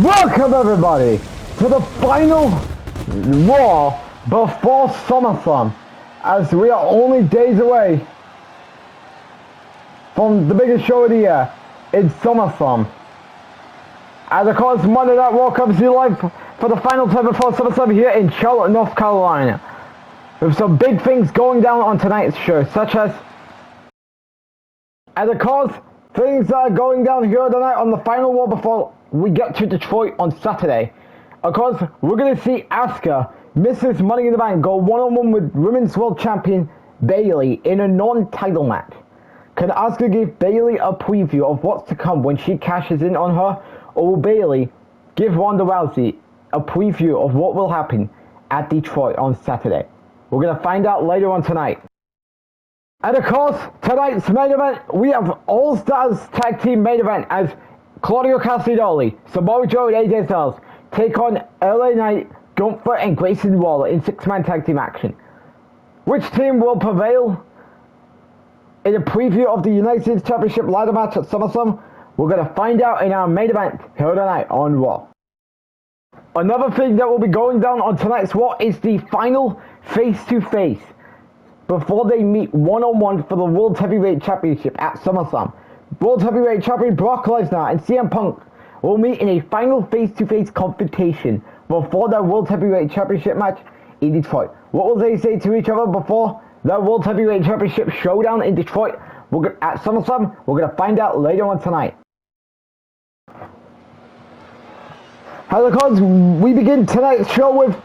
Welcome everybody to the final Raw before Summerslam, as we are only days away from the biggest show of the year in SummerSlam. And of course, Monday Night Raw comes to you live for the final time before SummerSlam here in Charlotte, North Carolina, with some big things going down on tonight's show, such as, and of course, things that are going down here tonight on the final Raw before we get to Detroit on Saturday. Of course, we're going to see Asuka, Mrs. Money in the Bank, go one-on-one with Women's World Champion Bayley in a non-title match. Can Asuka give Bayley a preview of what's to come when she cashes in on her? Or will Bayley give Ronda Rousey a preview of what will happen at Detroit on Saturday? We're going to find out later on tonight. And of course, tonight's main event, we have All-Stars Tag Team main event as Claudio Castagnoli, Samoa Joe and AJ Styles take on LA Knight, Gunther and Grayson Waller in 6-man tag team action. Which team will prevail? In a preview of the United States Championship ladder match at SummerSlam, we're going to find out in our main event here tonight on Raw. Another thing that will be going down on tonight's Raw is the final face-to-face before they meet one-on-one for the World Heavyweight Championship at SummerSlam. World Heavyweight Champion Brock Lesnar and CM Punk will meet in a final face-to-face confrontation before their World Heavyweight Championship match in Detroit. What will they say to each other before their World Heavyweight Championship showdown in Detroit at SummerSlam? We're going to find out later on tonight. Hello, cards. We begin tonight's show with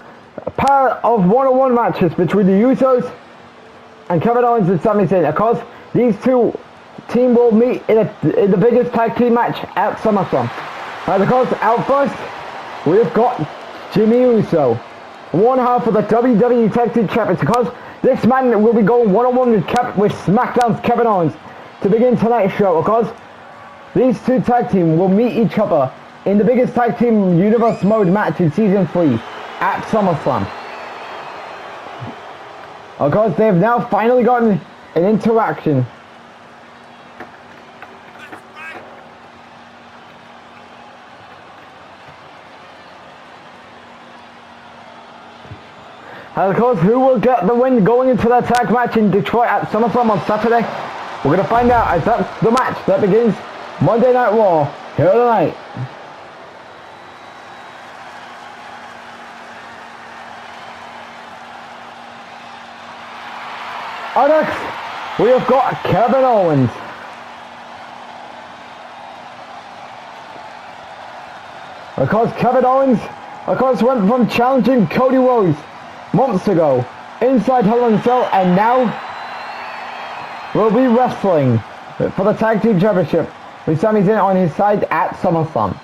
a pair of one-on-one matches between the Usos and Kevin Owens and Sami Zayn. Of course, these two team will meet in the biggest tag team match at SummerSlam. And of course, out first, we've got Jimmy Uso, one half of the WWE Tag Team Champions. Because this man will be going one-on-one with SmackDown's Kevin Owens to begin tonight's show. Of course, these two tag team will meet each other in the biggest tag team universe mode match in season 3 at SummerSlam. Of course, they've now finally gotten an interaction. And of course, who will get the win going into their tag match in Detroit at SummerSlam on Saturday? We're going to find out, as that's the match that begins Monday Night Raw here tonight. And next, we have got Kevin Owens. Of course, Kevin Owens, of course, went from challenging Cody Rhodes months ago inside Hell in a Cell, and now will be wrestling for the Tag Team Championship with Sami Zayn on his side at SummerSlam.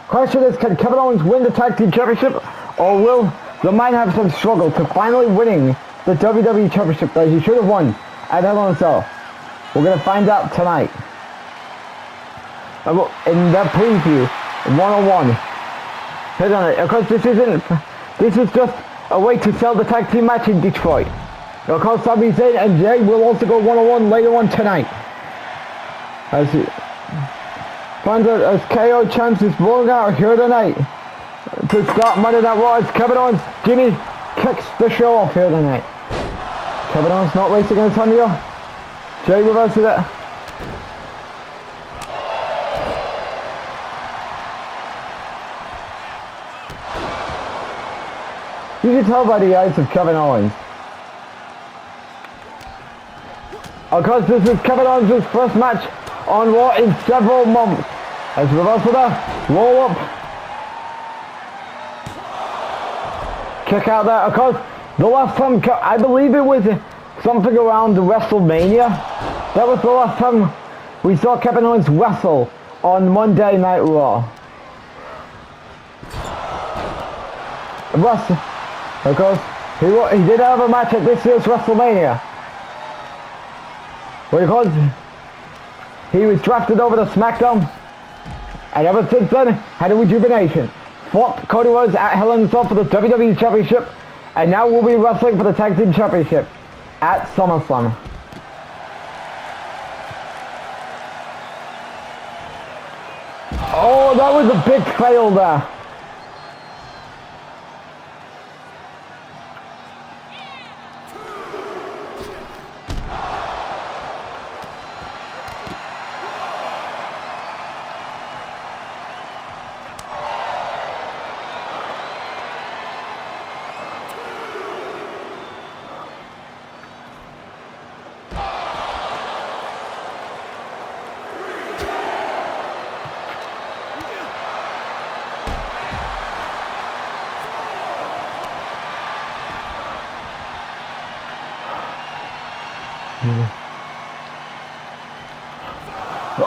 Question is, can Kevin Owens win the Tag Team Championship, or will the man have some struggle to finally winning the WWE Championship that he should have won at Hell in a Cell? We're going to find out tonight in the preview, one-on-one. Of course, this is just a way to sell the tag team match in Detroit. Of course, Sami Zayn and Jay will also go one-on-one later on tonight. As KO chance is blowing out here tonight to start Monday Night Raw, as Kevin Owens, Jimmy kicks the show off here tonight. Kevin Owens not wasting any time here. Jay reverses it. You can tell by the eyes of Kevin Owens. Of course, this is Kevin Owens' first match on Raw in several months. As reverse with a roll up. Kick out there. Of course, the last time, I believe it was something around WrestleMania. That was the last time we saw Kevin Owens wrestle on Monday Night Raw. Of course, he did have a match at this year's WrestleMania. Because he was drafted over to SmackDown, and ever since then had a rejuvenation. Fought Cody Rhodes at Hell in a Cell for the WWE Championship, and now will be wrestling for the Tag Team Championship at SummerSlam. Oh, Oh, that was a big fail there.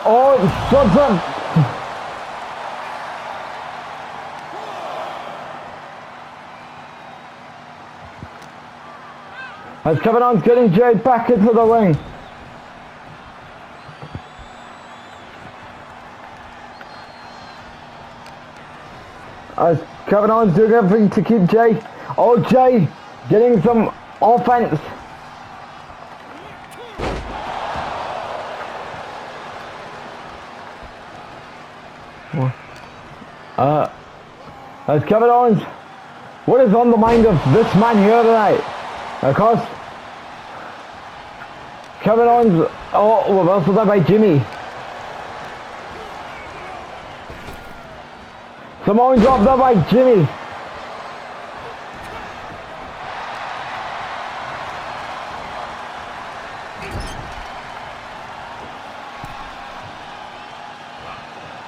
Oh, it's up. As Kevin Owens getting Jay back into the ring. As Kevin Owens doing everything to keep Jay. Oh, Jay getting some offense. As Kevin Owens, what is on the mind of this man here tonight? Of course, Kevin Owens, oh, reversal there by Jimmy. Samoan drop there by Jimmy.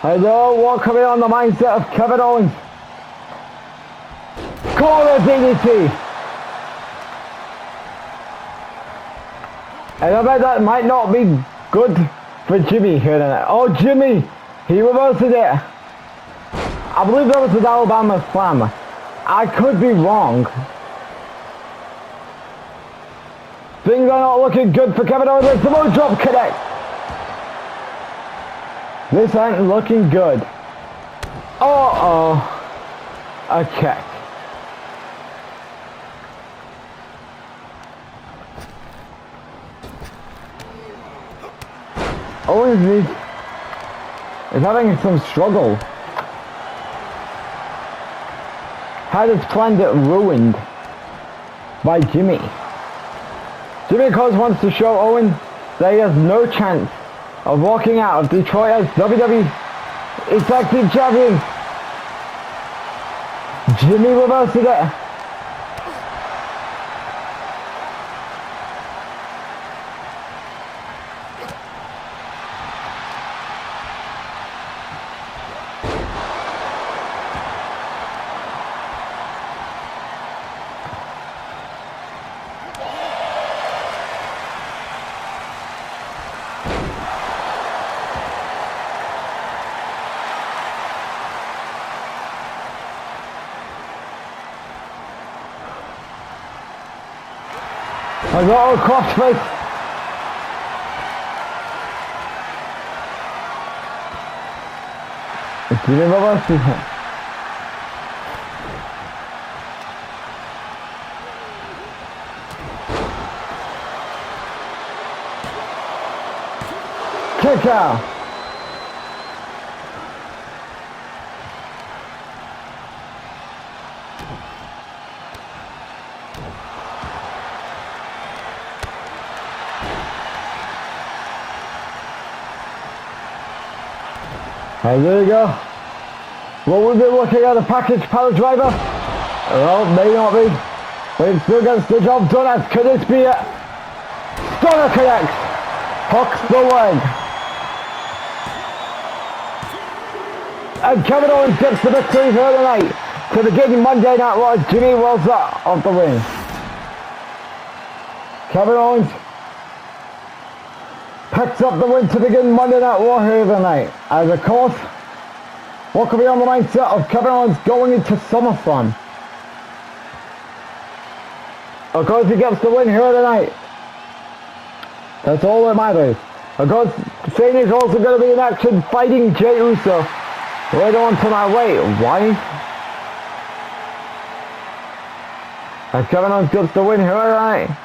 I know what coming on the mindset of Kevin Owens. Corner DDT. And I bet that might not be good for Jimmy here tonight. Oh, Jimmy, he reverses it. I believe that was an Alabama slam. I could be wrong. Things are not looking good for Kevin Owens. The Samoan drop connect. This ain't looking good. Uh-oh. A kick. Owens is having some struggle. Had his plan get ruined by Jimmy. Jimmy Cos wants to show Owens that he has no chance of walking out of Detroit as WWE Tag Team Champion. Jimmy reverses it. I got a crossface. Jimmy reverses it. Kick out. And there you go. Well, we've been looking at a package power driver. Well, may not be. But it still gets the job done. As could this be it? Stunner connects. Hooks the leg. And Kevin Owens gets the victory here tonight to begin Monday Night Raw as Jimmy rolls out of the ring. Kevin Owens picks up the win to begin Monday Night Raw here tonight. As of course, what could be on the mindset of Kevin Owens going into SummerSlam? Of course, he gets the win here tonight. That's all that matters. Of course, Shane is also going to be in action fighting Jey Uso later on tonight. Wait, why? As Kevin Owens gets the win here tonight.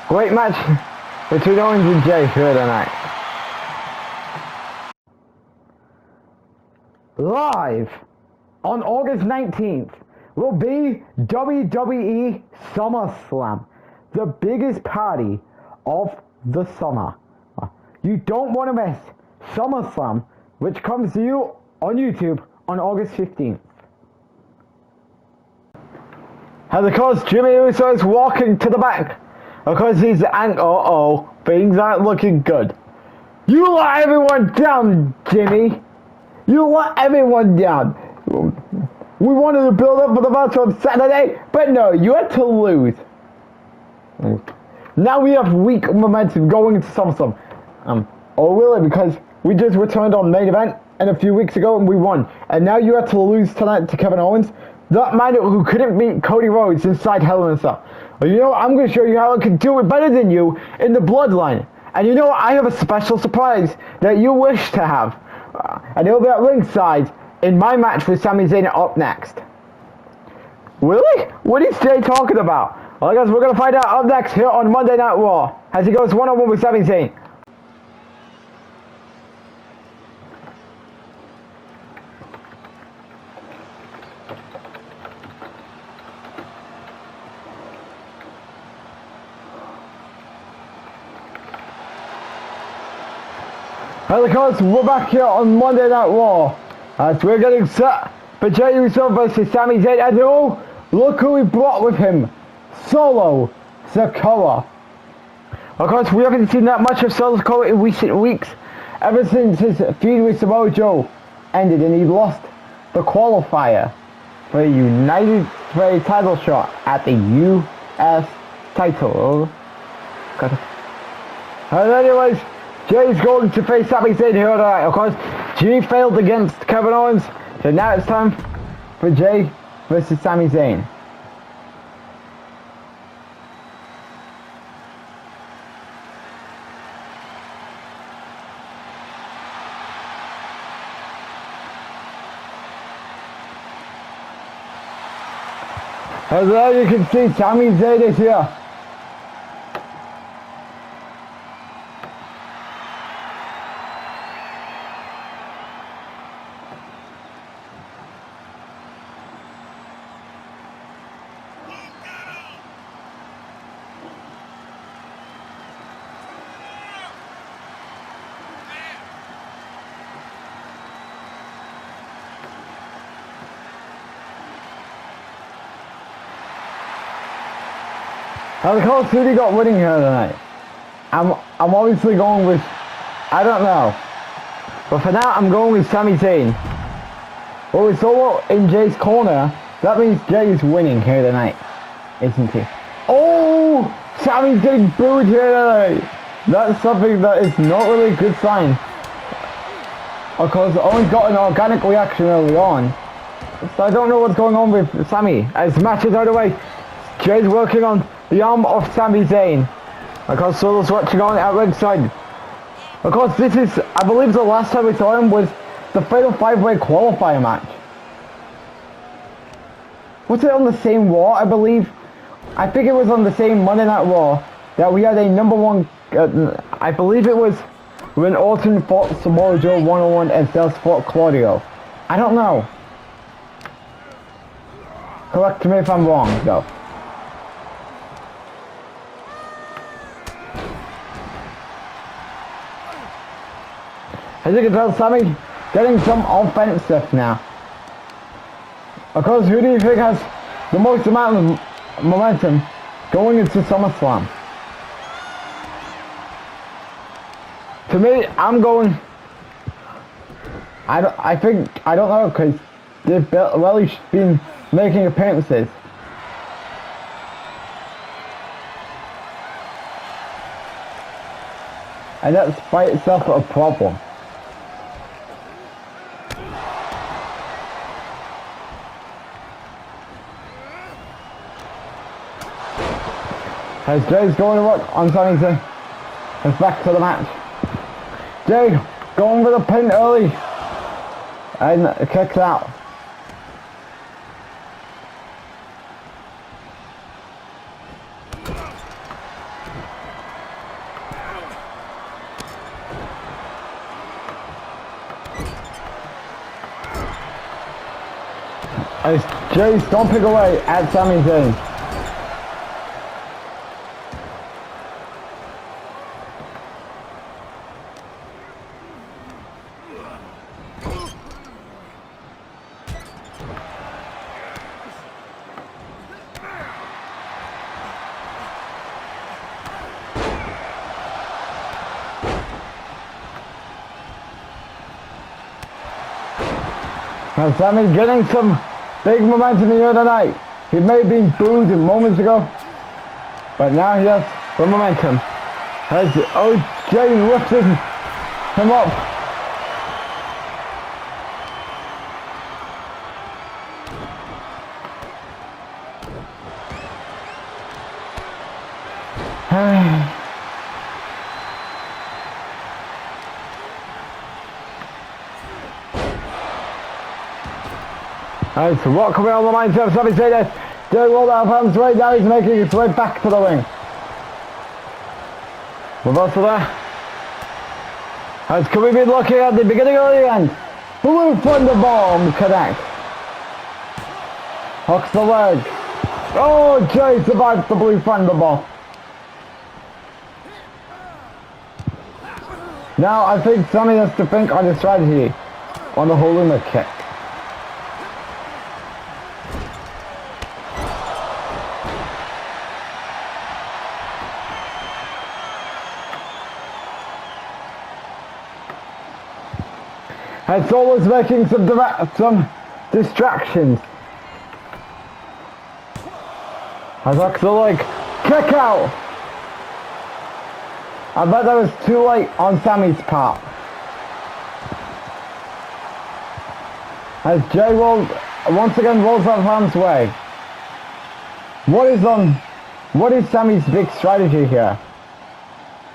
Great match between Owens and Jey here tonight. live on August 19th will be WWE Summerslam, the biggest party of the summer. You don't want to miss SummerSlam, which comes to you on YouTube on August 15th. And of course, Jimmy Uso is walking to the back because he's things aren't looking good. You let everyone down, Jimmy. You let everyone down. We wanted to build up for the match on Saturday, but no, you had to lose. Now we have weak momentum going into SummerSlam. Really? Because we just returned on main event and a few weeks ago and we won. And now you have to lose tonight to Kevin Owens, that man who couldn't beat Cody Rhodes inside Hell in a Cell. Well, you know what? I'm going to show you how I can do it better than you in the bloodline. And you know what? I have a special surprise that you wish to have. And it'll be at ringside in my match with Sami Zayn up next. Really? What is Jay talking about? Well, guys, we're going to find out up next here on Monday Night Raw as he goes one-on-one with Sami Zayn. Well, of course, we're back here on Monday Night Raw as we're getting set for Jey Uso versus Sami Zayn. And oh, look who he brought with him, Solo Sikoa. Of course, we haven't seen that much of Solo Sikoa in recent weeks, ever since his feud with Samoa Joe ended and he lost the qualifier for a title shot at the US title. And anyways, Jay's going to face Sami Zayn here tonight. Of course, Jimmy failed against Kevin Owens, so now it's time for Jay versus Sami Zayn. As there you can see, Sami Zayn is here. Now, the Call of Duty got winning here tonight. I'm obviously going with, I don't know. But for now, I'm going with Sami Zayn. Well, with Solo in Jay's corner, that means Jay is winning here tonight, isn't he? Oh! Sami's getting booed here tonight. That's something that is not really a good sign. Of course, Owens got an organic reaction early on. So I don't know what's going on with Sami. As matches out of the way, Jay's working on the arm of Sami Zayn. Of course, Solo's watching on at ringside. Of course, this is, I believe the last time we saw him was the Fatal 5-Way qualifier match. Was it on the same Raw, I believe? I think it was on the same Monday Night Raw that we had a number one, I believe it was when Orton fought Samoa Joe 1-on-1 and Sales fought Claudio. I don't know. Correct me if I'm wrong, though. As you can tell, Sami getting some offensive now. Of course, who do you think has the most amount of momentum going into SummerSlam? To me, I'm going... I don't know, because they've really been making appearances. And that's by itself a problem. As Jay's going to work on Sami Zayn. It's back to the match. Jay going for the pin early. And kicks out. As Jay stomping away at Sami Zayn. And Sami's getting some big momentum here tonight. He may have been booed moments ago, but now he has the momentum. As Jay lifts him up. Nice, what can we on the mindset? Sami Zayn doing all that hands right now, he's making his way back to the ring. Reverse to there. As can we be looking at the beginning or the end? Blue Thunder Bomb connect. Hooks the leg. Oh, Jay survived the Blue Thunder Bomb. Now I think Sami has to think on his strategy on the whole limit kick. And Solo's making some distractions. As hooks the leg. Kick out! I bet that was too late on Sami's part. As Jay once again rolls out of harm's way. What is Sami's big strategy here?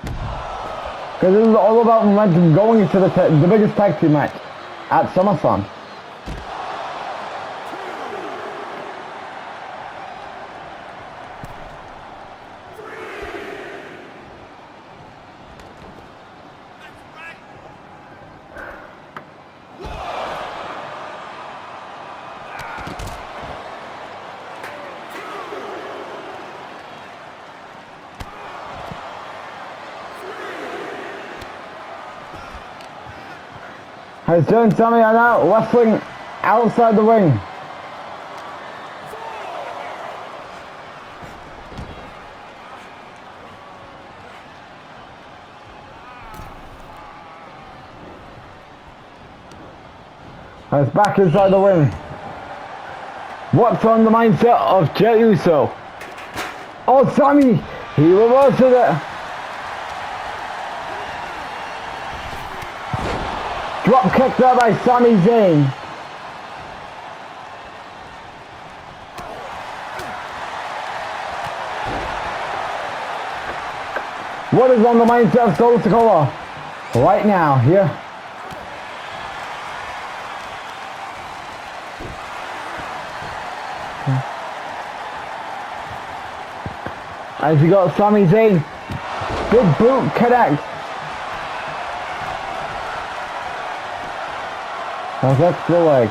Because this is all about momentum going into the biggest tag team match at Summerslam. As Joe and Sami are now wrestling outside the ring. As back inside the ring. What's on the mindset of Jey Uso? Oh, Sami! He reverses it. Drop kick there by Sami Zayn. What is on the mindset of Solo Sikoa right now here? As you got Sami Zayn, big boot connect. That's the leg.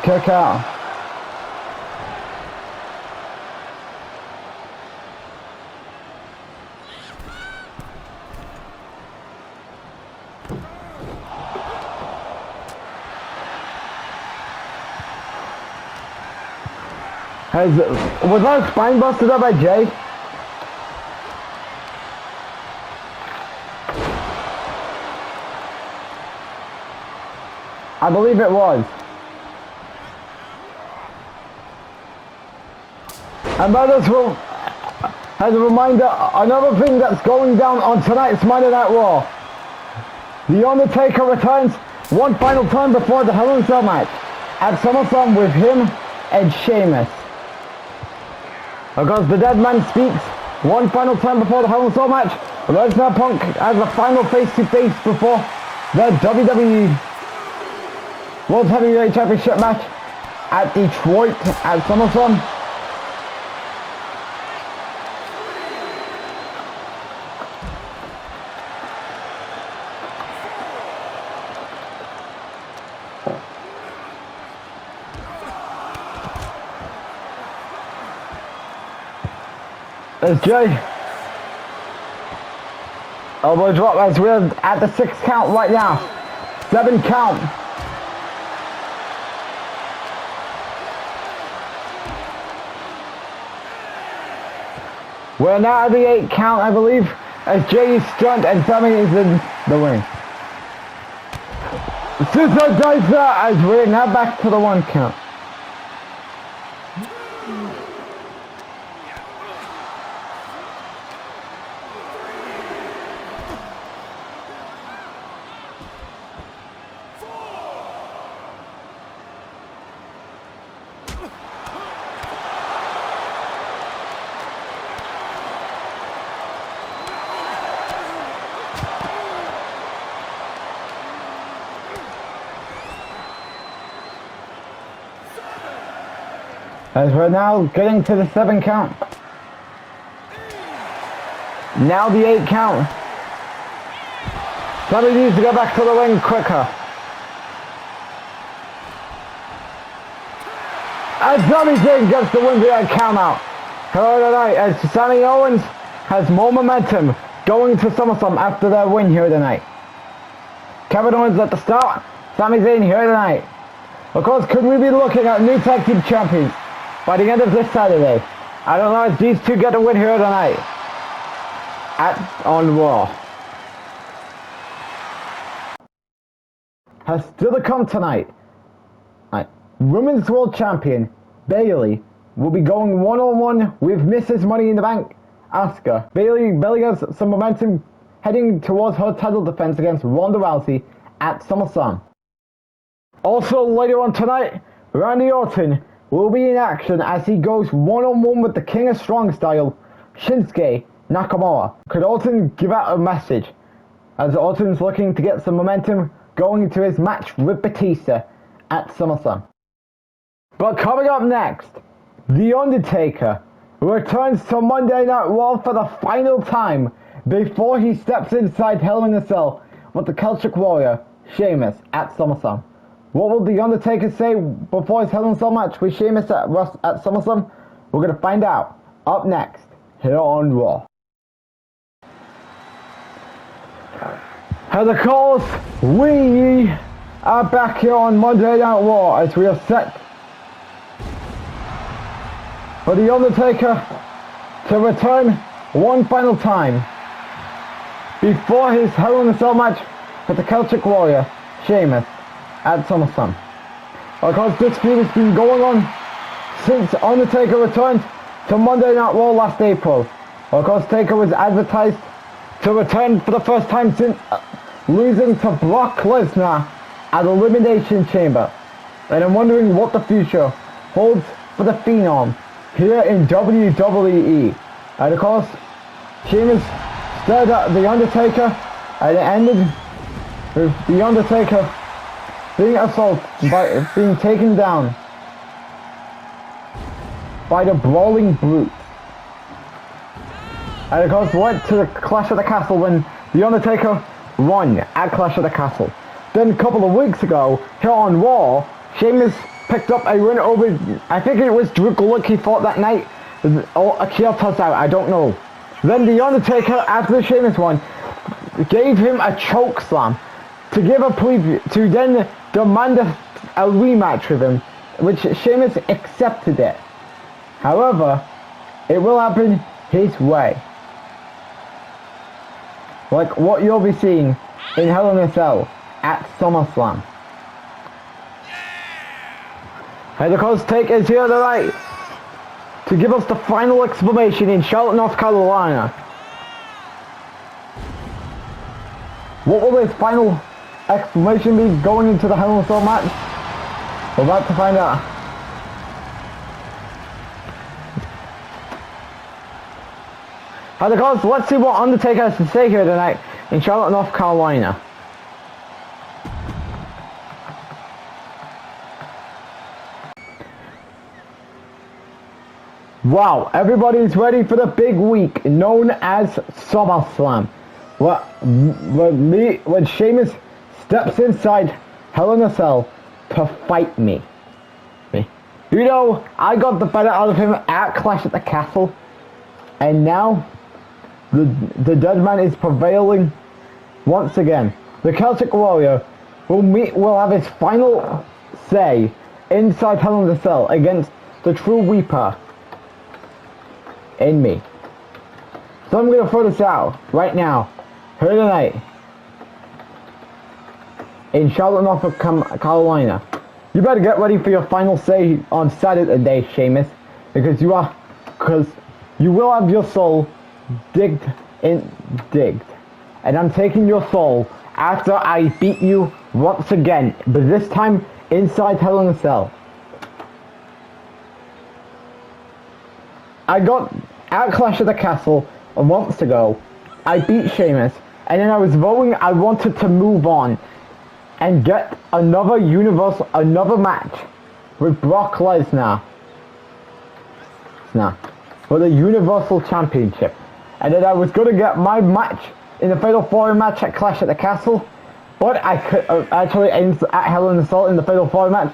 Kick out. Was that spine busted up by Jay? I believe it was. And by this will, as a reminder, another thing that's going down on tonight's Monday Night Raw. The Undertaker returns one final time before the Hell in a Cell match at SummerSlam with him and Sheamus. Because the dead man speaks one final time before the Hell in a Cell match, Lesnar Punk as the final face-to-face before the WWE World Heavyweight Championship match at Detroit at SummerSlam. There's Jay. Elbow drop as we're at the 6 count right now. 7 count. We're now at the 8 count, I believe, as Jay is stunned and Sammy is in the ring. SuperAJStylesNick as we're now back to the 1 count. As we're now getting to the 7 count. Now the 8 count. Somebody needs to go back to the ring quicker. As Sami Zayn gets the win via count out. Hello tonight as Sammy Owens has more momentum going to Summerslam after their win here tonight. Kevin Owens at the start, Sami Zayn here tonight. Of course, could we be looking at new tag team champions by the end of this Saturday? I don't know if these two get a win here tonight on Raw. Has still to come tonight. Women's World Champion Bayley will be going one-on-one with Mrs. Money in the Bank, Asuka. Bayley has some momentum heading towards her title defense against Ronda Rousey at SummerSlam. Also later on tonight, Randy Orton will be in action as he goes one-on-one with the King of Strong Style, Shinsuke Nakamura. Could Orton give out a message as Orton's looking to get some momentum going into his match with Batista at SummerSlam? But coming up next, The Undertaker returns to Monday Night Raw for the final time before he steps inside Hell in a Cell with the Celtic Warrior, Sheamus, at SummerSlam. What will The Undertaker say before his Hell in a Cell match with Sheamus at SummerSlam? We're going to find out up next here on Raw. And of course, we are back here on Monday Night Raw as we are set for The Undertaker to return one final time before his Hell in a Cell match with the Celtic Warrior, Sheamus, at SummerSlam. Of course, this feud has been going on since Undertaker returned to Monday Night Raw last April. Of course, Taker was advertised to return for the first time since losing to Brock Lesnar at Elimination Chamber. And I'm wondering what the future holds for the Phenom here in WWE. And of course, Sheamus stared at The Undertaker and it ended with The Undertaker being assaulted by being taken down by the Brawling Brute. And of course went to the Clash at the Castle when The Undertaker won at Clash at the Castle. Then a couple of weeks ago, here on Raw, Sheamus picked up a win over, I think it was Drew Gulak he fought that night, or Akil tossed out, I don't know. Then The Undertaker, after the Sheamus won, gave him a choke slam to give a preview, to then demand a rematch with him, which Sheamus accepted it. However, it will happen his way. Like what you'll be seeing in Hell in a Cell at SummerSlam. And of course, Take is here tonight to give us the final explanation in Charlotte, North Carolina. What will this final explanation be going into the Hell in a Cell match? We're about to find out. And of course, let's see what Undertaker has to say here tonight in Charlotte, North Carolina. Wow, everybody's ready for the big week known as SummerSlam. When Sheamus steps inside Hell in a Cell to fight me. You know, I got the better out of him at Clash at the Castle. And now, the dead man is prevailing once again. The Celtic Warrior will have his final say inside Hell in a Cell against the True Reaper in me. So I'm gonna throw this out right now, here tonight, in Charlotte, North Carolina. You better get ready for your final say on Saturday, Sheamus, because you will have your soul digged, and I'm taking your soul after I beat you once again, but this time inside Hell in a Cell. I got at Clash of the Castle months ago. I beat Sheamus, and then I was voting. I wanted to move on and get another match with Brock Lesnar for the Universal Championship, and then I was going to get my match in the Fatal 4 match at Clash at the Castle, but I could actually at Hell in a Cell in the Fatal 4 match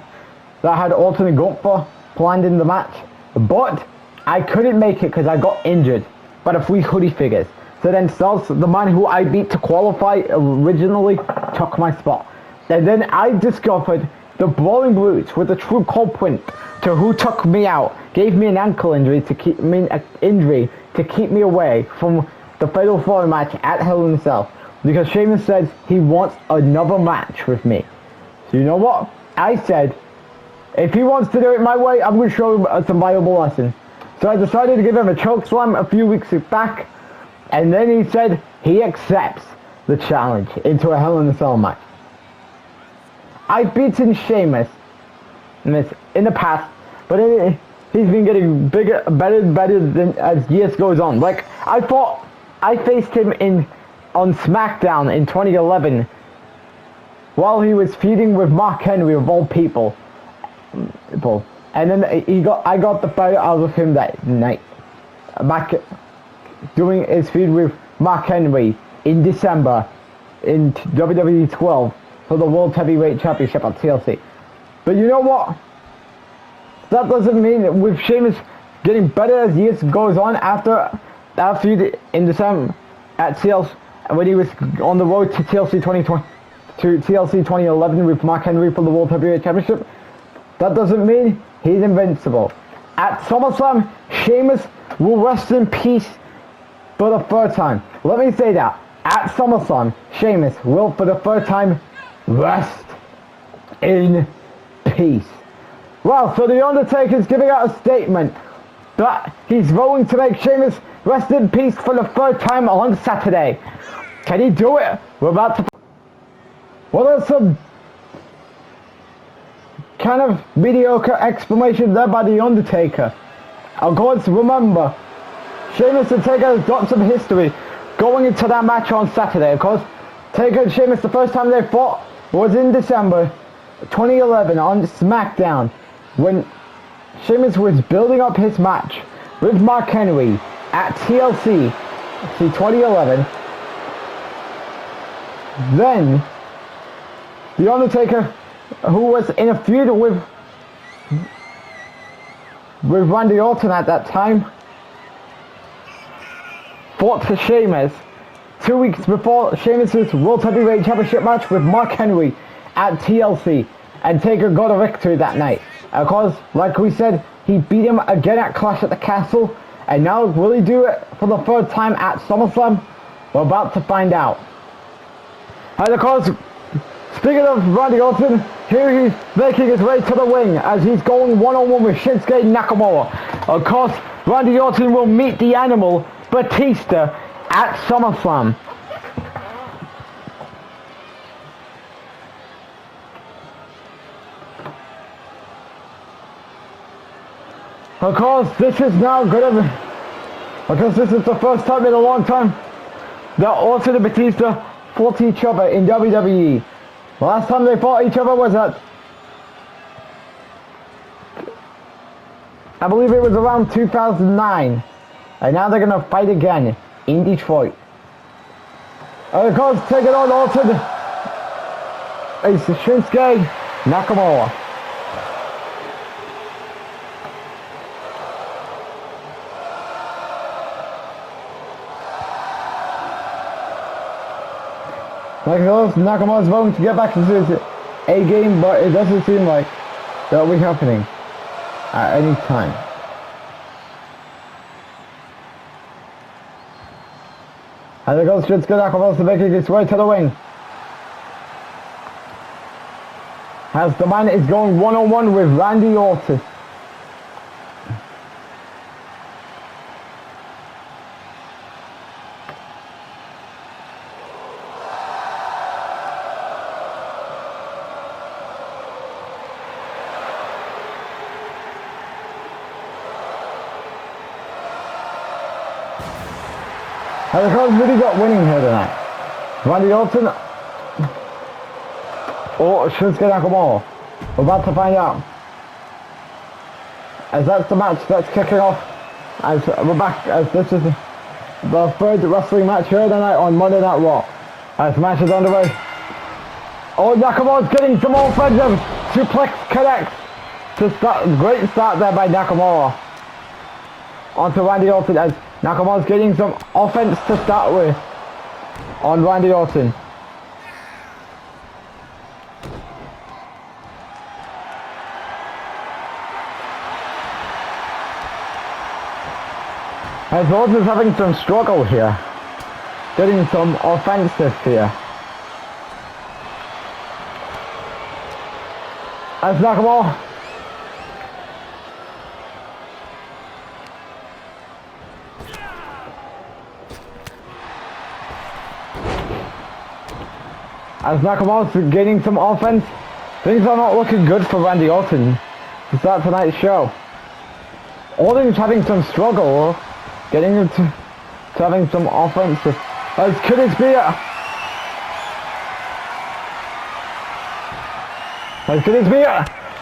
that I had alternate Gunther planned in the match, but I couldn't make it because I got injured by the 3 hoodie figures. So then Styles, the man who I beat to qualify originally, took my spot. And then I discovered the Brawling Brutes with the true culprit to who took me out, gave me an ankle injury to keep me away from the Fatal 4 match at Hell in a Cell, because Sheamus says he wants another match with me. So you know what? I said, if he wants to do it my way, I'm going to show him some viable lessons. So I decided to give him a chokeslam a few weeks back, and then he said he accepts the challenge into a Hell in a Cell match. I've beaten Sheamus in the past, but he's been getting better than as years goes on. Like, I thought I faced him on SmackDown in 2011 while he was feuding with Mark Henry of all people. And then I got the fight out of him that night. Doing his feud with Mark Henry in December in WWE 12 for the World Heavyweight Championship at TLC. But you know what? That doesn't mean that with Sheamus getting better as years goes on after that feud in December at TLC, when he was on the road to TLC 2020 to TLC 2011 with Mark Henry for the World Heavyweight Championship. That doesn't mean he's invincible. At SummerSlam, Sheamus will rest in peace for the third time. Let me say that. At SummerSlam, Sheamus will for the third time rest in peace. Well, so The Undertaker's giving out a statement that he's voting to make Sheamus rest in peace for the third time on Saturday. Can he do it? We're about to... Well, there's some kind of mediocre explanation there by The Undertaker. Of course, remember, Sheamus and Taker has got some history going into that match on Saturday. Of course, Taker and Sheamus, the first time they fought was in December 2011 on SmackDown, when Sheamus was building up his match with Mark Henry at TLC 2011. Then, The Undertaker, who was in a feud with Randy Orton at that time, fought for Sheamus 2 weeks before Sheamus' World Heavyweight Championship match with Mark Henry at TLC, and Taker got a victory that night. Of course, like we said, he beat him again at Clash at the Castle, and now will he do it for the third time at SummerSlam? We're about to find out. And of course, speaking of Randy Orton, here he's making his way to the ring as he's going one-on-one with Shinsuke Nakamura. Of course, Randy Orton will meet the Animal, Batista, at SummerSlam. Of course, this is now gonna be, because this is the first time in a long time that Orton and Batista fought each other in WWE. The last time they fought each other was at, I believe it was around 2009. And now they're gonna fight again in Detroit. And of course, taking on Orton is Shinsuke Nakamura. Nakamura's going to get back into his A game, but it doesn't seem like that will be happening at any time. And there goes Shinsuke Nakamura making his way to the ring. As the man is going one-on-one with Randy Orton. And the crowd's really got winning here tonight. Randy Orton or Shinsuke Nakamura. We're about to find out. As that's the match that's kicking off. As we're back, as this is the third wrestling match here tonight on Monday Night Raw. As the match is underway. Oh, Nakamura's getting some offensive suplex connects. To start, great start there by Nakamura. Onto Randy Orton as Nakamura's getting some offense to start with on Randy Orton. As Orton's having some struggle here, getting some offensive here. As Nakamura Nakamura's gaining some offense. Things are not looking good for Randy Orton to start tonight's show. Orton's having some struggle getting him to having some offense. As could it be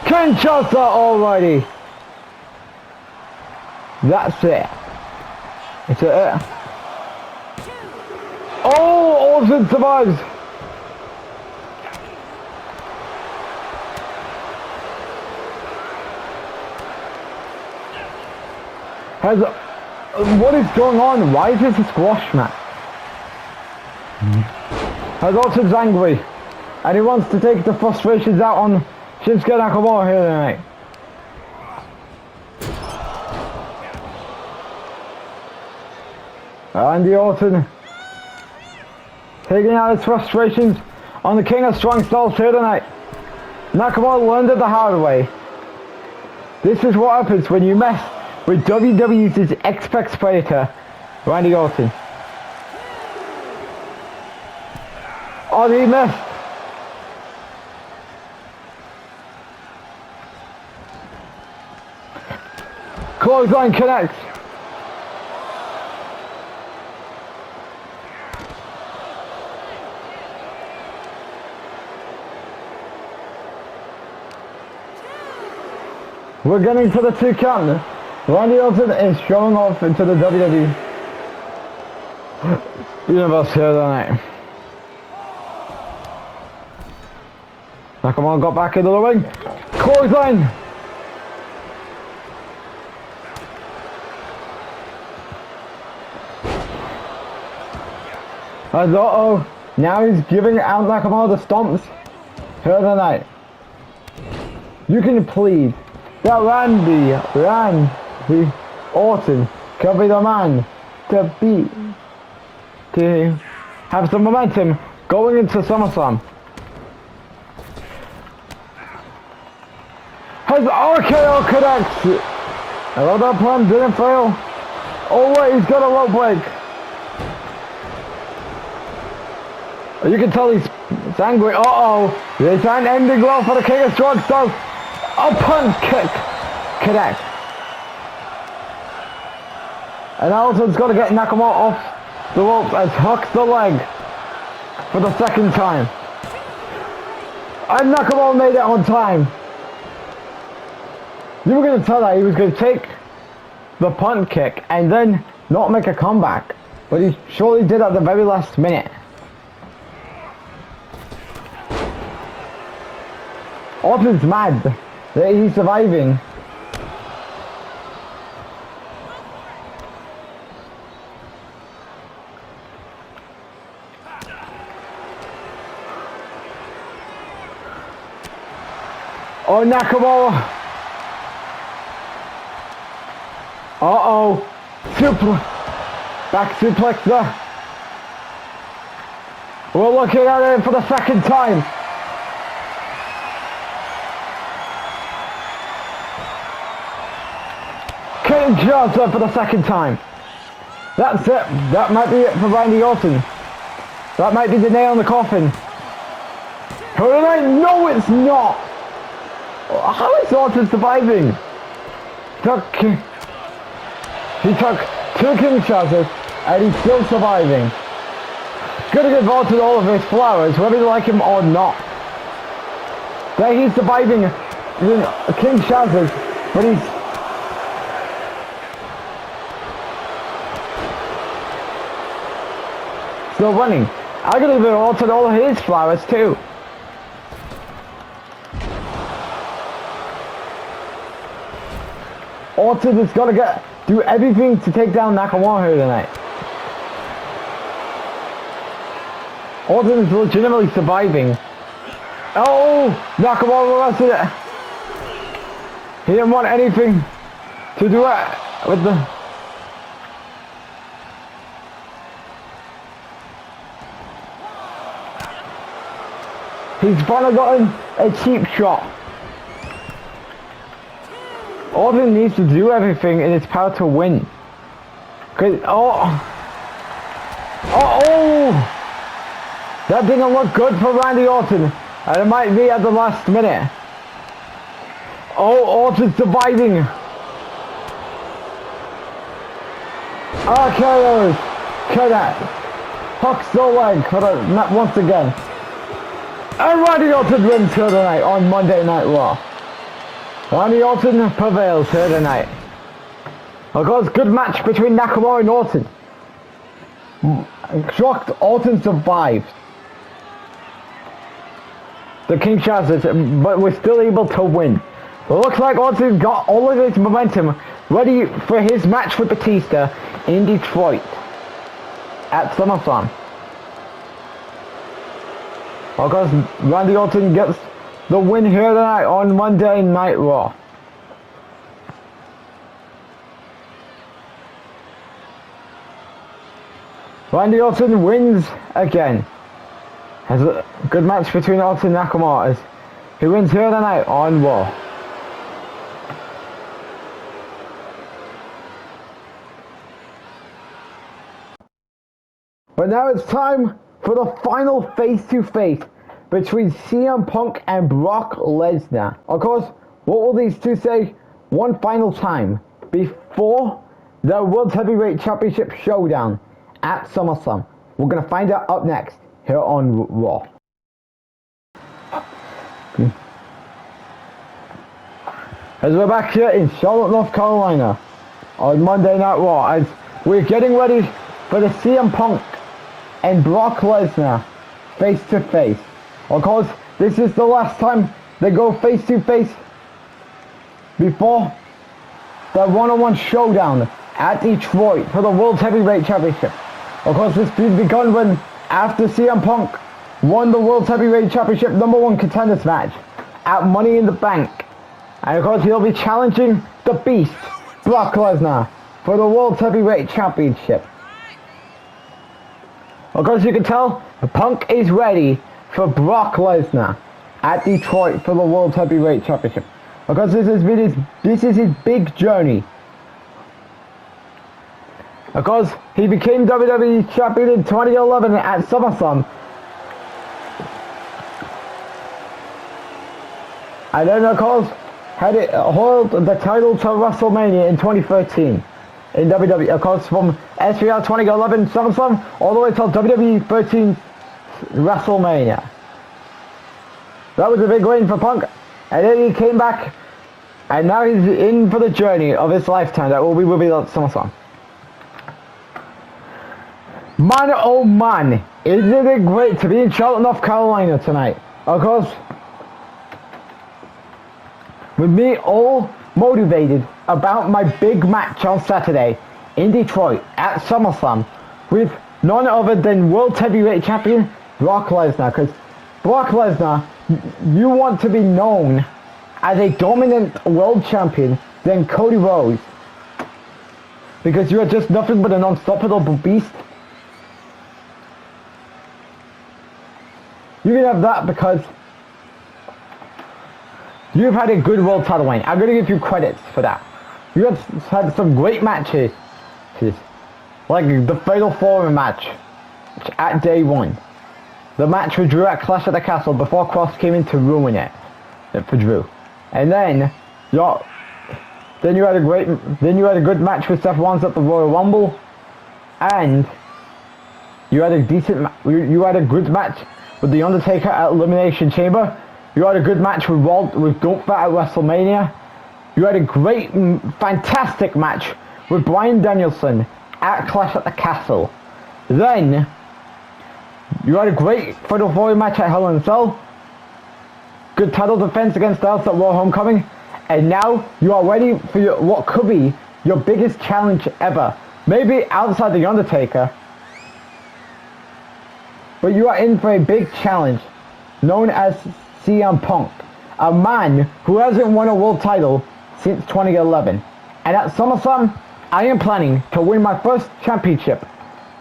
Kinshasa already. That's it. It's it. Oh, Orton survives. What is going on? Why is this a squash match? As Orton's angry and he wants to take the frustrations out on Shinsuke Nakamura here tonight. Randy Orton taking out his frustrations on the King of Strong Styles here tonight. Nakamura learned it the hard way. This is what happens when you mess with WWE's X-Pac Predator, Randy Orton. Oh, he missed. Clothesline connects. We're getting to the 2 count. Randy Orton is showing off into the WWE Universe here tonight. Nakamura got back into the ring. Clothesline. As now he's giving out Nakamura the stomps here tonight. You can plead that Randy Orton can be the man to have some momentum going into SummerSlam. Has RKO connects. Another plan didn't fail. Oh wait, he's got a rope break. You can tell he's angry. There's an ending well for the King of Strong Styles. A punch kick connect. And Orton's got to get Nakamura off the ropes as hooks the leg for the second time. And Nakamura made it on time. You were going to tell that he was going to take the punt kick and then not make a comeback. But he surely did at the very last minute. Orton's mad that he's surviving. Oh, Nakamura. Uh-oh. Back suplex there. We're looking at it for the second time. King Johnson for the second time. That's it. That might be it for Randy Orton. That might be the nail in the coffin. No, it's not. How is Orton surviving? He took 2 King Chargers and he's still surviving. Gonna give Orton all of his flowers, whether you like him or not. There he's surviving King Chargers, but he's still running. I'm gonna give Orton all of his flowers too. Orton is gonna do everything to take down Nakamura tonight. Orton is legitimately surviving. Oh, Nakamura arrested it. He didn't want anything to do it with the... He's finally gotten a cheap shot. Orton needs to do everything in his power to win. That didn't look good for Randy Orton. And it might be at the last minute. Oh, Orton's surviving. KOs. Cut that. Hooks the leg for the once again. And Randy Orton wins here tonight on Monday Night Raw. Randy Orton prevails here tonight. Of course, good match between Nakamura and Orton. Shocked Orton survived the King Chargers, but we're still able to win. It looks like Orton got all of his momentum ready for his match with Batista in Detroit at SummerSlam. Of course, Randy Orton gets the win here tonight on Monday Night Raw. Randy Orton wins again. Has a good match between Orton and Nakamura. He wins here tonight on Raw. But now it's time for the final face-to-face between CM Punk and Brock Lesnar. Of course, what will these two say one final time before the World Heavyweight Championship Showdown at SummerSlam? We're going to find out up next here on Raw. As we're back here in Charlotte, North Carolina on Monday Night Raw, as we're getting ready for the CM Punk and Brock Lesnar face-to-face. Of course, this is the last time they go face-to-face before the one-on-one showdown at Detroit for the World Heavyweight Championship. Of course, this begun when after CM Punk won the World Heavyweight Championship #1 contenders match at Money in the Bank. And of course, he'll be challenging the Beast, Brock Lesnar, for the World Heavyweight Championship. Of course, you can tell Punk is ready for Brock Lesnar at Detroit for the World Heavyweight Championship. Because this is his big journey. Of course, he became WWE Champion in 2011 at SummerSlam. And then, of course, held the title to WrestleMania in 2013 in WWE. Of course, from SVR 2011 SummerSlam all the way till WWE 13 WrestleMania. That was a big win for Punk. And then he came back, and now he's in for the journey of his lifetime that will be revealed at SummerSlam. Man, oh man, isn't it great to be in Charlotte, North Carolina tonight? Of course, with me all motivated about my big match on Saturday in Detroit at SummerSlam with none other than World Heavyweight Champion Brock Lesnar. Because Brock Lesnar, you want to be known as a dominant world champion than Cody Rhodes. Because you are just nothing but an unstoppable beast. You can have that because you've had a good world title reign. I'm going to give you credits for that. You have had some great matches. Like the Fatal 4 match at day 1. The match with Drew at Clash at the Castle before Cross came in to ruin it for Drew. And then you had a good match with Seth Rollins at the Royal Rumble, and you had a good match with The Undertaker at Elimination Chamber. You had a good match with Gunther at WrestleMania. You had a great, fantastic match with Bryan Danielson at Clash at the Castle. Then you had a great Fatal 4 match at Hell in a Cell. Good title defense against Styles at Royal Homecoming. And now you are ready for what could be your biggest challenge ever. Maybe outside The Undertaker. But you are in for a big challenge known as CM Punk. A man who hasn't won a world title since 2011. And at SummerSlam, I am planning to win my first championship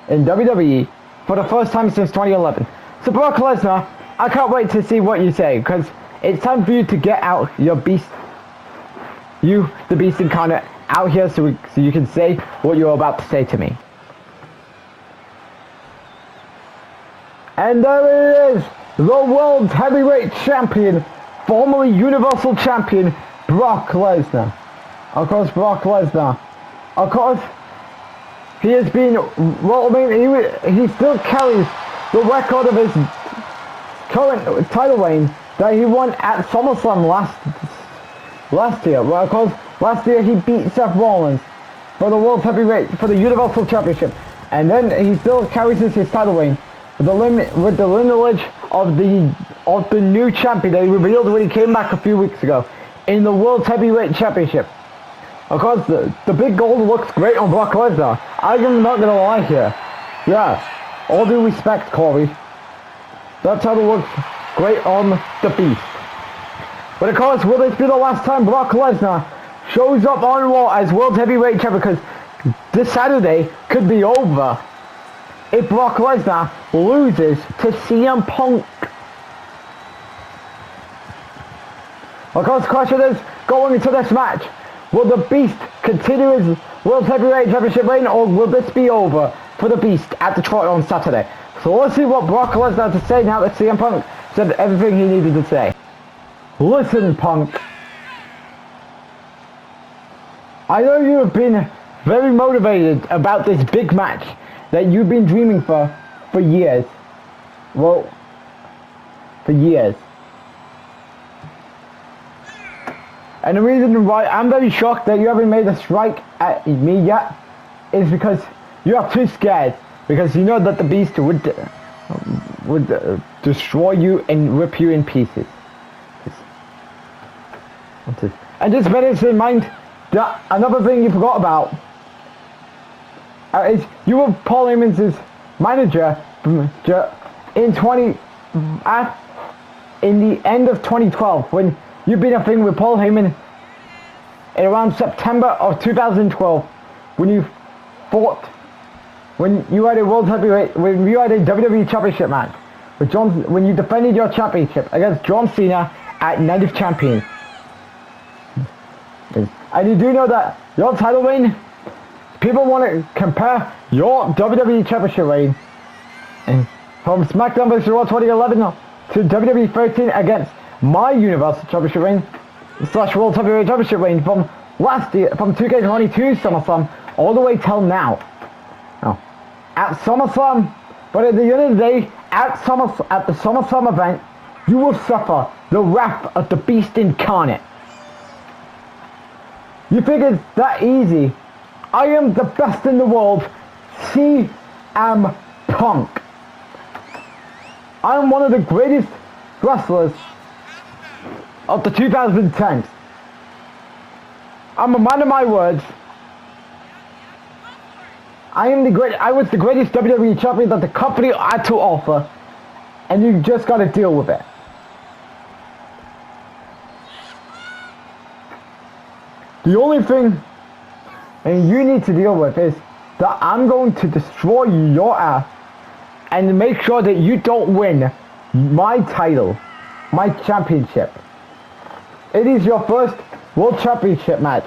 in WWE for the first time since 2011. So Brock Lesnar, I can't wait to see what you say, because it's time for you to get out your beast, the beast incarnate, out here so you can say what you're about to say to me. And there it is, the world's heavyweight champion, formerly Universal Champion, Brock Lesnar. Of course, Brock Lesnar. Of course, he has been, well, I mean, he still carries the record of his current title reign that he won at SummerSlam last year. Well, of course, last year he beat Seth Rollins for the World Heavyweight, for the Universal Championship. And then he still carries his title reign with the lineage of the new champion that he revealed when he came back a few weeks ago in the World Heavyweight Championship. Of course, the big gold looks great on Brock Lesnar. I'm not gonna lie here. Yeah, all due respect, Corey. That title looks great on the Beast. But of course, will this be the last time Brock Lesnar shows up on Raw as World Heavyweight Champion? Because this Saturday could be over if Brock Lesnar loses to CM Punk. Of course, the question is, going into this match, will the Beast continue his World Heavyweight Championship reign, or will this be over for the Beast at Detroit on Saturday? So let's see what Brock Lesnar has to say now that CM Punk said everything he needed to say. Listen, Punk. I know you have been very motivated about this big match that you've been dreaming for years. Well, for years. And the reason why I'm very shocked that you haven't made a strike at me yet is because you are too scared. Because you know that the Beast would destroy you and rip you in pieces. And just bear this in mind, that another thing you forgot about is you were Paul Heyman's manager in the end of 2012 when you've been a thing with Paul Heyman in around September of 2012 when you had a World Heavyweight, when you had a WWE Championship match with when you defended your championship against John Cena at Night of Champions. And you do know that your title reign, people want to compare your WWE Championship reign from SmackDown vs. Raw 2011 to WWE 13 against my Universal Championship reign / World Heavyweight Championship reign from last year, from 2K22 SummerSlam all the way till now. At SummerSlam, but at the end of the day, at the SummerSlam event, you will suffer the wrath of the Beast incarnate. You think it's that easy? I am the best in the world, CM Punk. I'm one of the greatest wrestlers of the 2010s. I'm a man of my words. I was the greatest WWE champion that the company had to offer, and you just gotta deal with it. The only thing and you need to deal with is that I'm going to destroy your ass and make sure that you don't win my title, my championship. It is your first World Championship match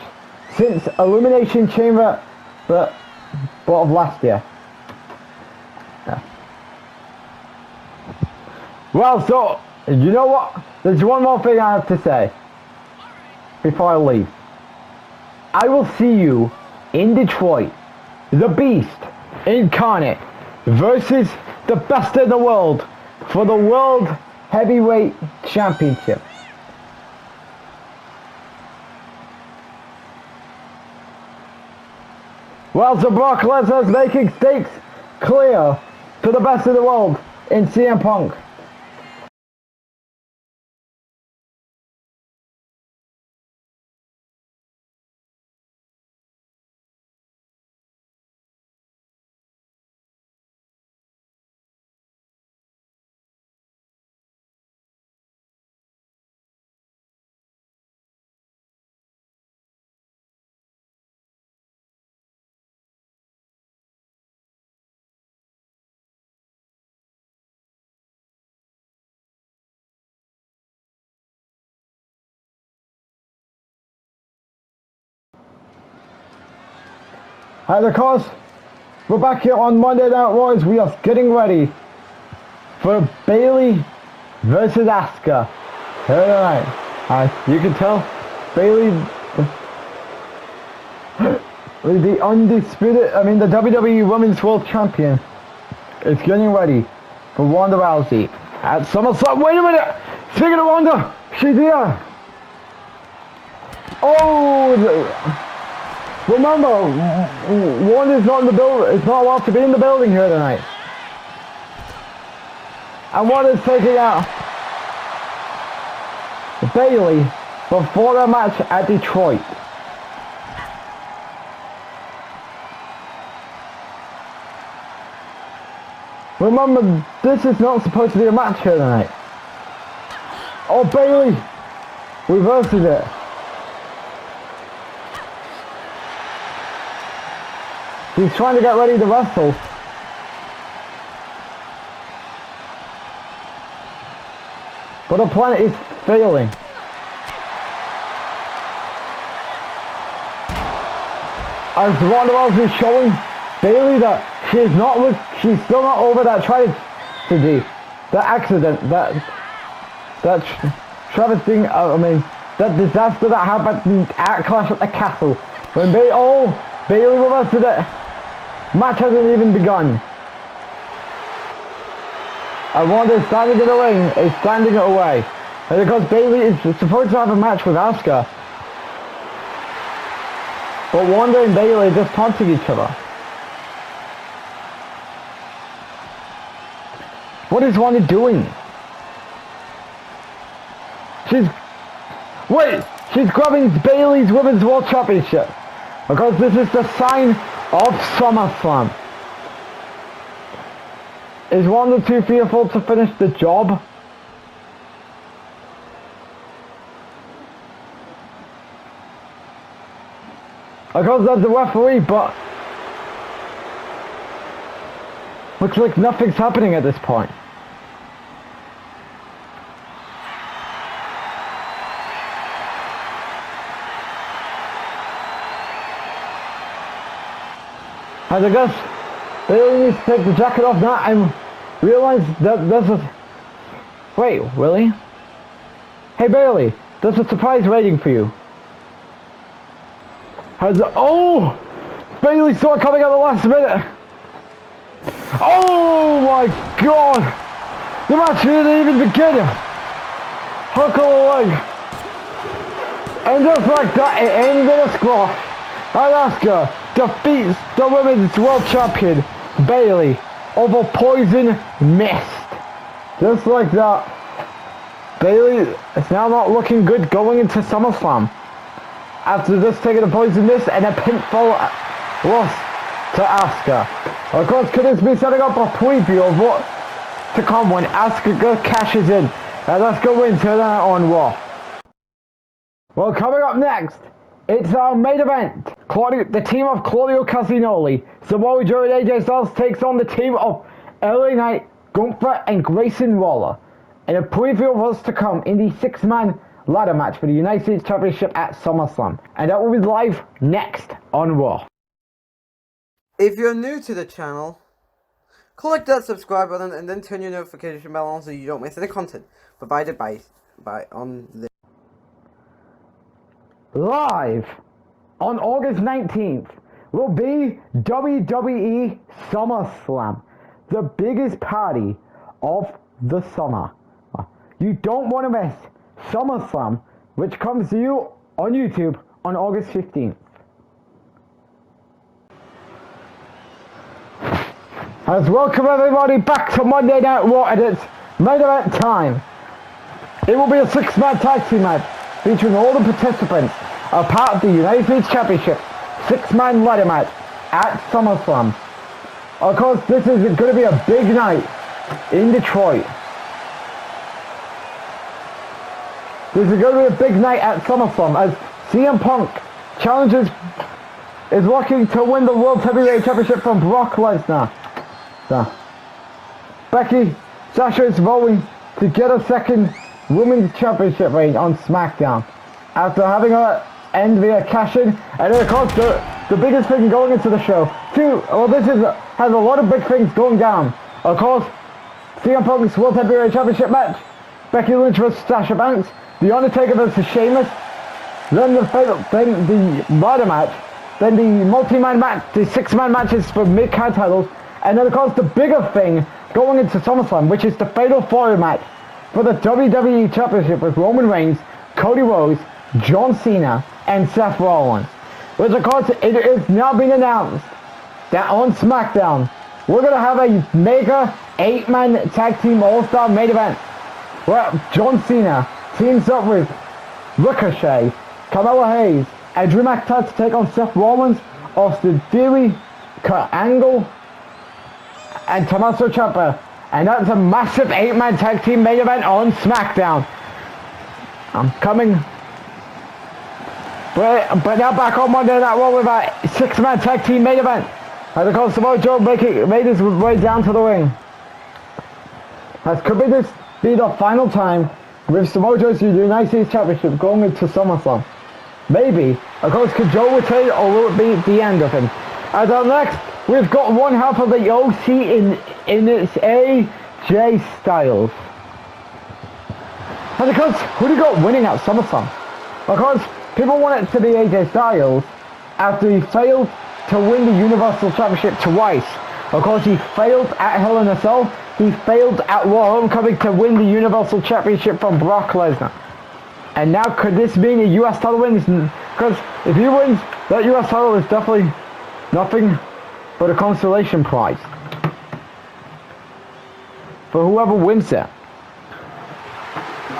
since Elimination Chamber but of last year. Yeah. Well, so, you know what? There's one more thing I have to say before I leave. I will see you in Detroit, the Beast incarnate versus the best in the world for the World Heavyweight Championship. Well, so Brock Lesnar's making stakes clear to the best in the world in CM Punk. And of course, we're back here on Monday Night Raw as we are getting ready for Bayley versus Asuka. Here tonight. You can tell Bayley, the undisputed, the WWE Women's World Champion, is getting ready for Ronda Rousey at SummerSlam. Wait a minute! Speaking of Ronda, she's here! Oh! Remember, one is not in the building. It's not allowed to be in the building here tonight. And one is taking out Bayley before their match at Detroit. Remember, this is not supposed to be a match here tonight. Oh, Bayley reverses it. He's trying to get ready to wrestle. But the plan is failing. As Ronda Rousey is showing Bayley that she's still not over that tragedy, that accident, that travesty, that disaster that happened at Clash at the Castle. When Bayley reversed it. Match hasn't even begun. And Ronda is standing in the ring, is standing it away. And because Bayley is supposed to have a match with Asuka. But Ronda and Bayley are just taunting each other. What is Ronda doing? She's grabbing Bayley's Women's World Championship. Because this is the sign of SummerSlam. Is Ronda too fearful to finish the job? Because there's the referee, but looks like nothing's happening at this point. And I guess Bayley needs to take the jacket off now and realize that this is... Wait, really? Hey Bayley, there's a surprise waiting for you. Oh! Bayley saw it coming at the last minute! Oh my god! The match didn't even begin! Hook her leg! And just like that, it ended a squash. And Asuka defeats the Women's World Champion, Bayley, over poison mist. Just like that, Bayley is now not looking good going into SummerSlam. After just taking a poison mist and a pinfall loss to Asuka. Of course, could this be setting up a preview of what to come when Asuka cashes in and Asuka wins her night on Raw? Well, coming up next It's our main event. The team of Claudio Castagnoli, Samoa Joe and AJ Styles takes on the team of LA Knight, Gunther, and Grayson Waller in a preview of what's to come in the 6-man ladder match for the United States Championship at Summerslam. And that will be live next on Raw. If you're new to the channel, click that subscribe button and then turn your notification bell on so you don't miss any content provided by on this. Live on August 19th will be WWE SummerSlam, the biggest party of the summer. You don't want to miss SummerSlam, which comes to you on YouTube on August 15th. Let's welcome everybody back to Monday Night Raw, and it's main event time. It will be a 6-man tag team match featuring all the participants are part of the United States Championship 6-man ladder match at SummerSlam. Of course, this is going to be a big night in Detroit. This is going to be a big night at SummerSlam as CM Punk is looking to win the World Heavyweight Championship from Brock Lesnar. Becky, Sasha is vowing to get a second Women's Championship reign on SmackDown after having her end via cash-in, and then of course the biggest thing going into the show has a lot of big things going down. Of course, CM Punk's World Heavyweight Championship match, Becky Lynch vs Sasha Banks, The Undertaker vs Sheamus, then the ladder match, then the multi-man match, the 6-man matches for mid-card titles, and then of course the bigger thing going into SummerSlam, which is the Fatal 4 match for the WWE Championship with Roman Reigns, Cody Rhodes, John Cena, and Seth Rollins. Which of course it is now been announced that on SmackDown we're going to have a mega 8-man tag team all-star main event where John Cena teams up with Ricochet, Carmelo Hayes, and Drew McIntyre to take on Seth Rollins, Austin Theory, Kurt Angle, and Tommaso Ciampa. And that's a massive 8-man tag team main event on SmackDown. I'm coming. But now back on Monday Night Raw with a 6-man tag team main event. And of course Samoa Joe made his way down to the ring. As could this be the final time with Samoa Joe's United States Championship going into SummerSlam? Maybe. Of course, could Joe retain, or will it be the end of him? As our next, we've got one half of the OC in its AJ Styles. And of course, who do you got winning at SummerSlam? Of course, people want it to be AJ Styles after he failed to win the Universal Championship twice. Of course, he failed at Hell in a Cell. He failed at Raw Homecoming to win the Universal Championship from Brock Lesnar. And now could this mean a US title win? Because if he wins, that US title is definitely nothing but a consolation prize for whoever wins it.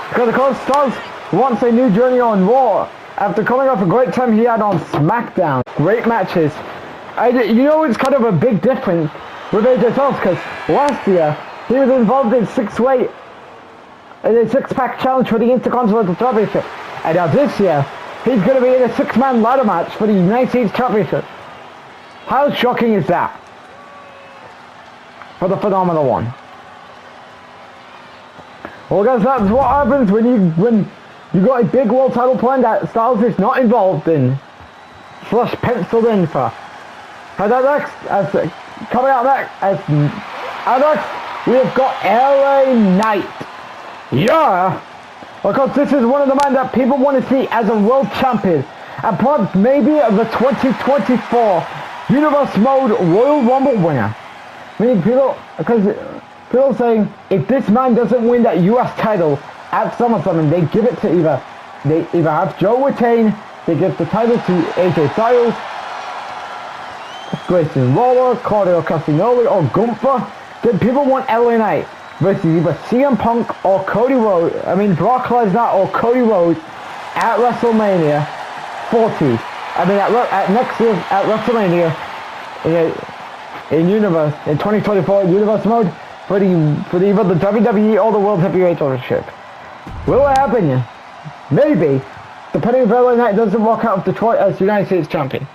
Because of course Styles wants a new journey on Raw after coming off a great time he had on SmackDown. Great matches. You know, it's kind of a big difference with AJ Styles because last year he was involved in a 6-pack challenge for the Intercontinental Championship, and now this year he's going to be in a 6-man ladder match for the United States Championship. How shocking is that for the Phenomenal One? Well, guys, that's what happens when you got a big world title plan that Styles is not involved in / penciled in for. And coming out next, we have got LA Knight. Yeah! Because this is one of the men that people want to see as a world champion. And perhaps maybe the 2024 Universe Mode Royal Rumble winner. Meaning people are saying if this man doesn't win that US title at SummerSlam, and they give it to they either have Joe retain, they give the title to AJ Styles, Grayson Waller, Claudio Castagnoli, or Gunther, then people want LA Knight versus either CM Punk or Brock Lesnar or Cody Rhodes at WrestleMania 40. At next year at WrestleMania in 2024 Universe Mode for either the WWE or the World Heavyweight Championship. Will it happen? Maybe. depending if LA Knight doesn't walk out of Detroit as United States champion.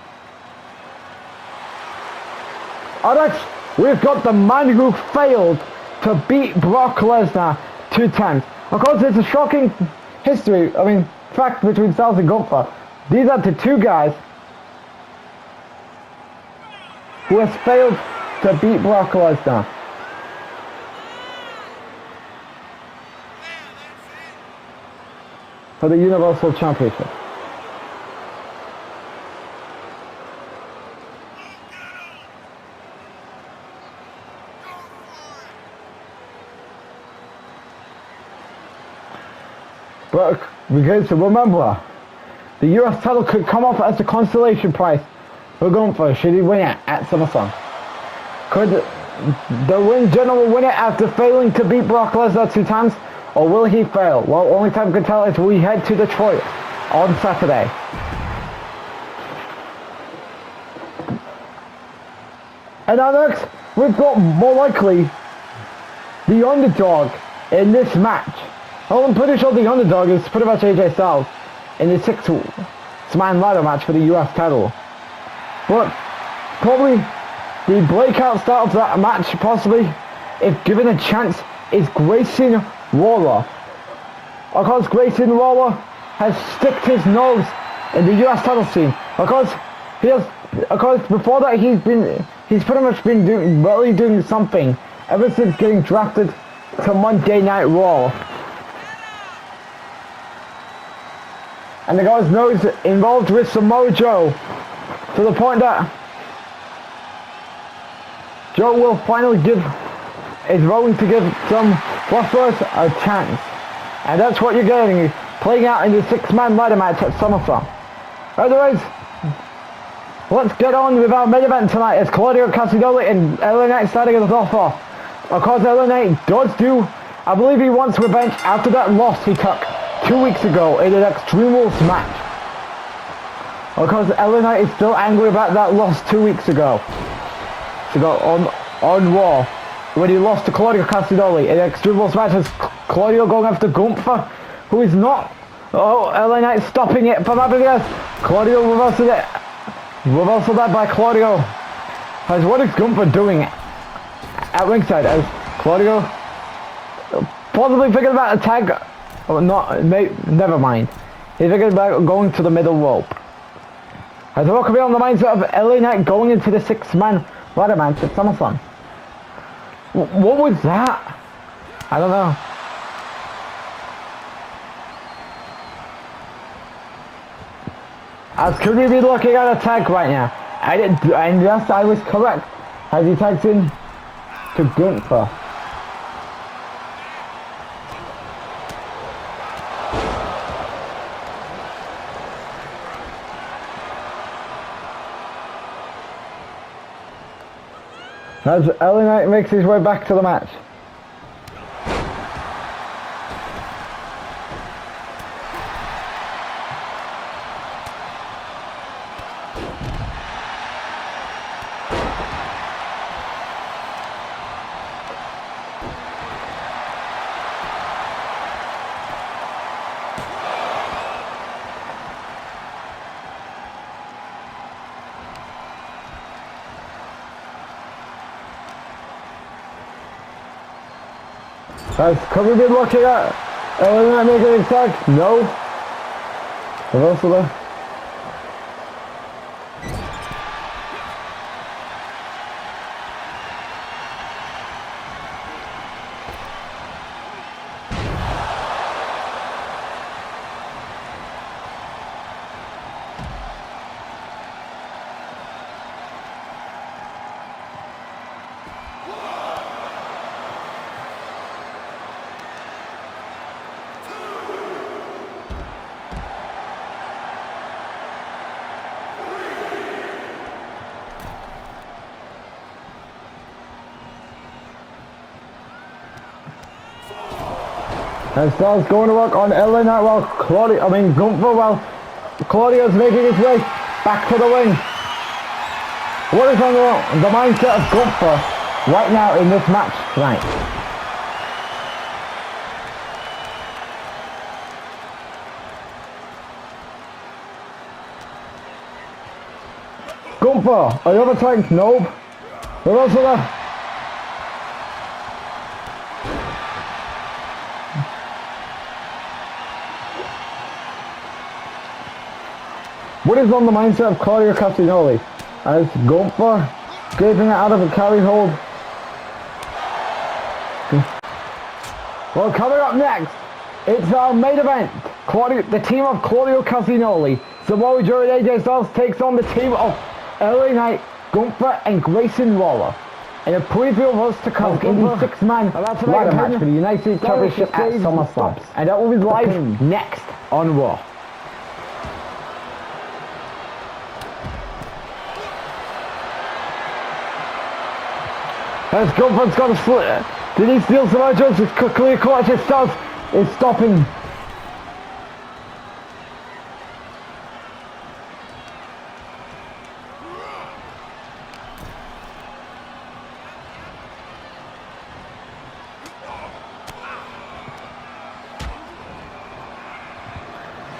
Next, we've got the man who failed to beat Brock Lesnar 2 times. Of course, it's a shocking fact between Styles and Gunther. These are the 2 guys who has failed to beat Brock Lesnar. For the Universal Championship. But because remember, the US title could come off as a consolation prize for Gunther should he win it at SummerSlam. Could the general win it after failing to beat Brock Lesnar 2 times? Or will he fail? Well, only time can tell as we head to Detroit on Saturday. And now next, we've got more likely the underdog in this match. Well, I'm pretty sure the underdog is pretty much AJ Styles in the 6-man ladder match for the US title. But probably the breakout star of that match, possibly, if given a chance, is Grayson Waller. Of course, Grayson Waller has stuck his nose in the US title scene. Of course, before that he's pretty much been doing something ever since getting drafted to Monday Night Raw. And the guy's nose involved with Samoa Joe to the point that Joe will finally is willing to give some wrestlers a chance. And that's what you're getting, playing out in the 6-man ladder match at SummerSlam. Otherwise, let's get on with our main event tonight as Claudio Castagnoli and LA Knight starting us off. Of course, LA Knight I believe he wants revenge after that loss he took 2 weeks ago in an Extreme Rules match. Of course, LA Knight is still angry about that loss 2 weeks ago. On Raw, when he lost to Claudio Castagnoli in an Extreme Rules match, as Claudio going after Gunther, who is not. Oh, LA Knight stopping it from happening. Claudio reverses it. Reversal that by Claudio. As what is Gunther doing at ringside? As Claudio possibly thinking about a tag. Oh, never mind. He's thinking about going to the middle rope. As what could be on the mindset of LA Knight going into the 6-man ladder match at SummerSlam? What was that? I don't know. As could we be looking at a tag right now? And yes, I was correct. As he tags in to Gunther. As LA Knight makes his way back to the match. Could we be looking at LA Knight making a tag? No. Reversal there. And Styles going to work on LA Knight while Gunther, while Claudio's making his way back to the ring. What is on the mindset of Gunther right now in this match tonight? Gunther, another tank, nope. Reversal there. What is on the mindset of Claudio Castagnoli? As Gunther scraping it out of a carry hold. Well, coming up next, it's our main event. The team of Claudio Castagnoli, Samoa Joe and AJ Styles takes on the team of LA Knight, Gunther and Grayson Waller. In a preview of us to come in the 6-man ladder match for the United States Championship at Summerslam. And that will be live next on Raw. As Gunther's got a split. Did he steal Samoa Joe's? It's clear clutch. It starts. It's stopping.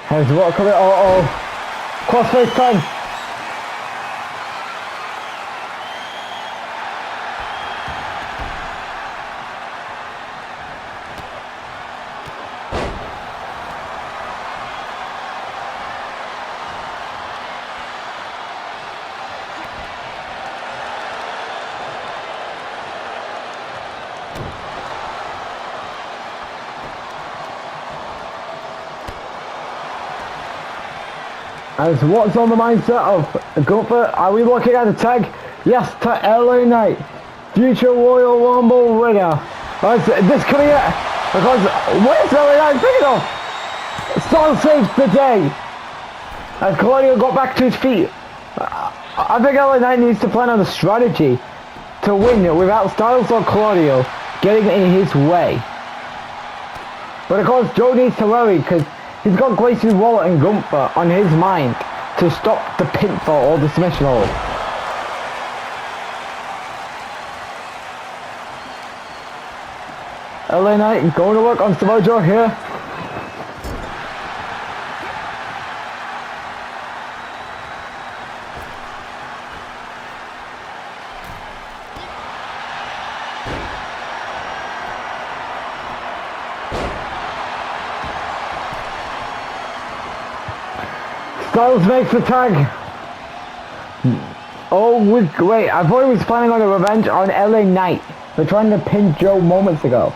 Has what coming? Crossface time. As what's on the mindset of Gunther? Are we looking at a tag? Yes, to LA Knight, future Royal Rumble winner. As this coming out because where's LA Knight big enough? Styles saves the day. As Claudio got back to his feet. I think LA Knight needs to plan on a strategy to win without Styles or Claudio getting in his way. But of course, Joe needs to worry because he's got Grayson Waller and Gunther on his mind to stop the pinfall or the submission hold. LA Knight going to work on Samoa Joe here. Styles makes the tag. Oh, wait, I thought he was planning on a revenge on LA Knight for trying to pin Joe moments ago.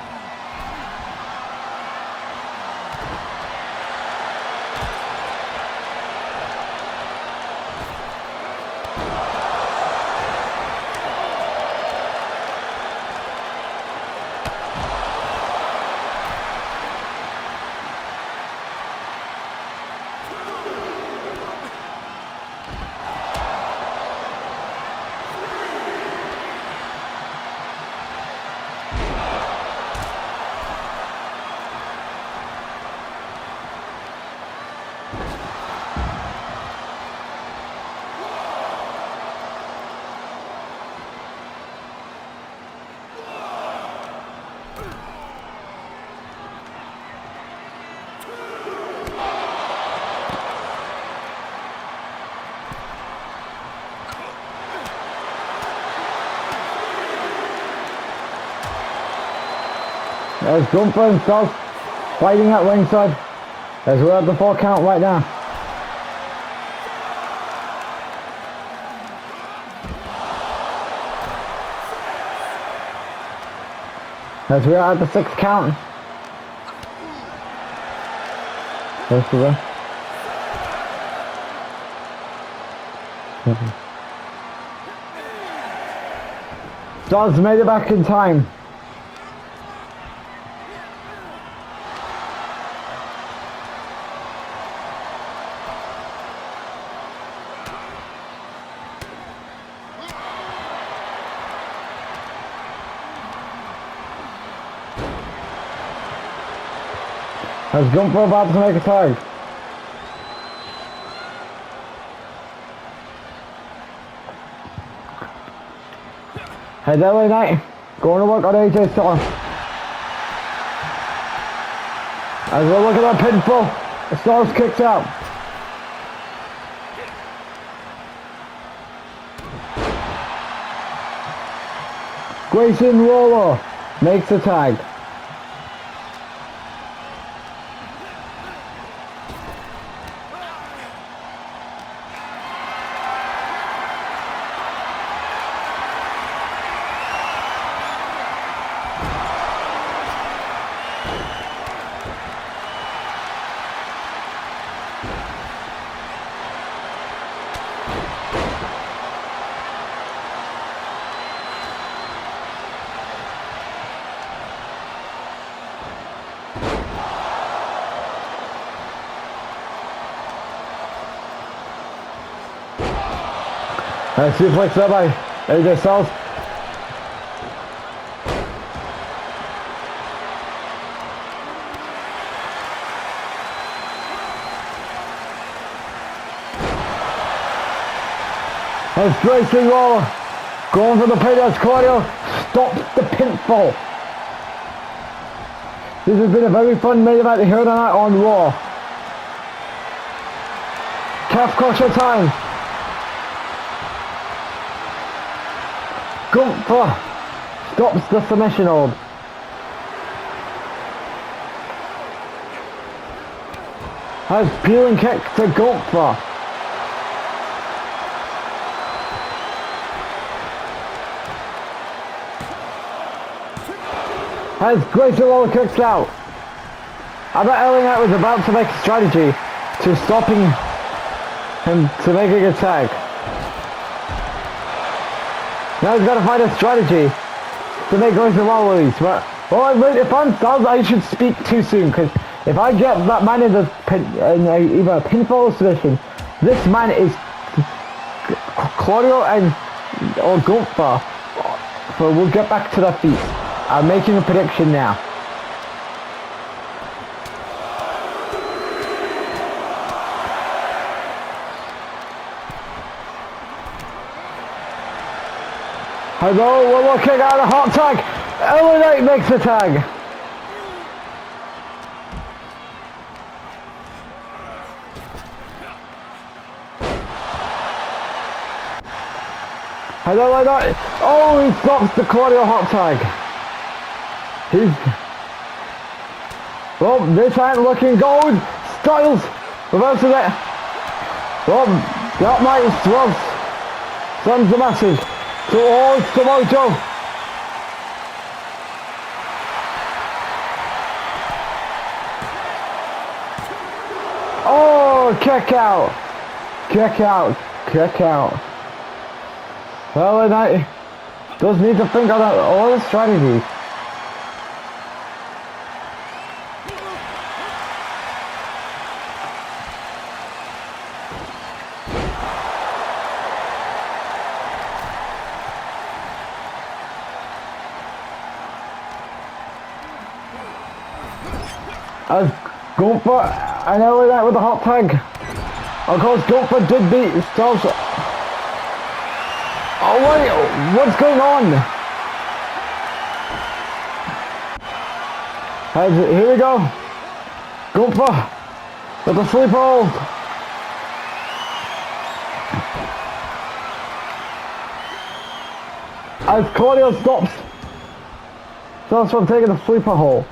There's Gunther and Styles fighting at ringside as we're at the 4 count right now. As we're at the 6 count. Close to there. Styles made it back in time. Has Gunther about to make a tag? Has LA Knight going to work on AJ Styles? As we look at that pinfall, Styles kicks out. Grayson Waller makes the tag. Suplex there by AJ Styles. As Grayson Waller going for the pin as Claudio stops the pinfall. This has been a very fun main event here tonight on Raw. Calf crusher time. Gunther stops the submission hold. Has peeling kick to Gunther. Has Grayson Waller kicks out. I bet LA Knight was about to make a strategy to stopping him to making a tag. Now he's got to find a strategy to make Grayson Waller lose. But, well, if I'm Styles, I should speak too soon, because if I get that man in either a pinfall or submission, this man is Claudio or Gunther. So we'll get back to their feet. I'm making a prediction now. Hello, we're looking at a hot tag. LA Knight makes the tag. Hello, LA Knight. Oh, he stops the Claudio hot tag. Well, this ain't looking good. Styles reverses it. Well, that might sends the message to all Samoa Joe. Oh, kick out. Kick out. Kick out. Well, Knight does need to think on all the strategies. As Gunther and LA Knight with the hot tag. Of course, Gunther did beat Styles. Oh wait, what's going on? Here we go. Gunther with the sleeper hold. As Claudio stops Styles from taking the sleeper hold.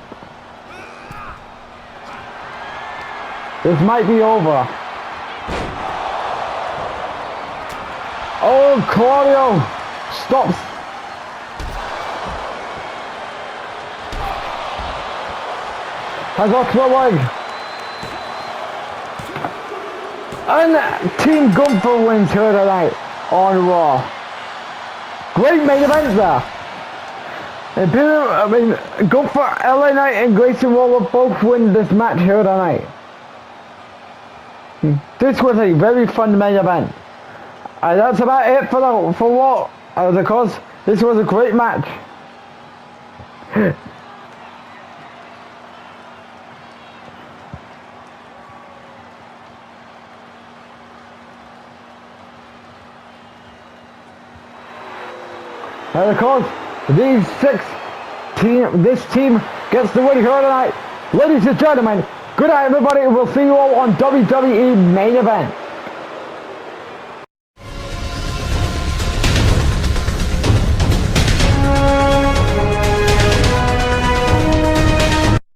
This might be over. Oh, Claudio stops. Has off the leg. And Team Gunther wins here tonight on Raw. Great main event there. I mean, Gunther, LA Knight and Grayson Waller both win this match here tonight. This was a very fun main event. And that's about it for what? Of course, this was a great match. And of course, this team gets the win here tonight. Ladies and gentlemen, good night everybody, we'll see you all on WWE Main Event.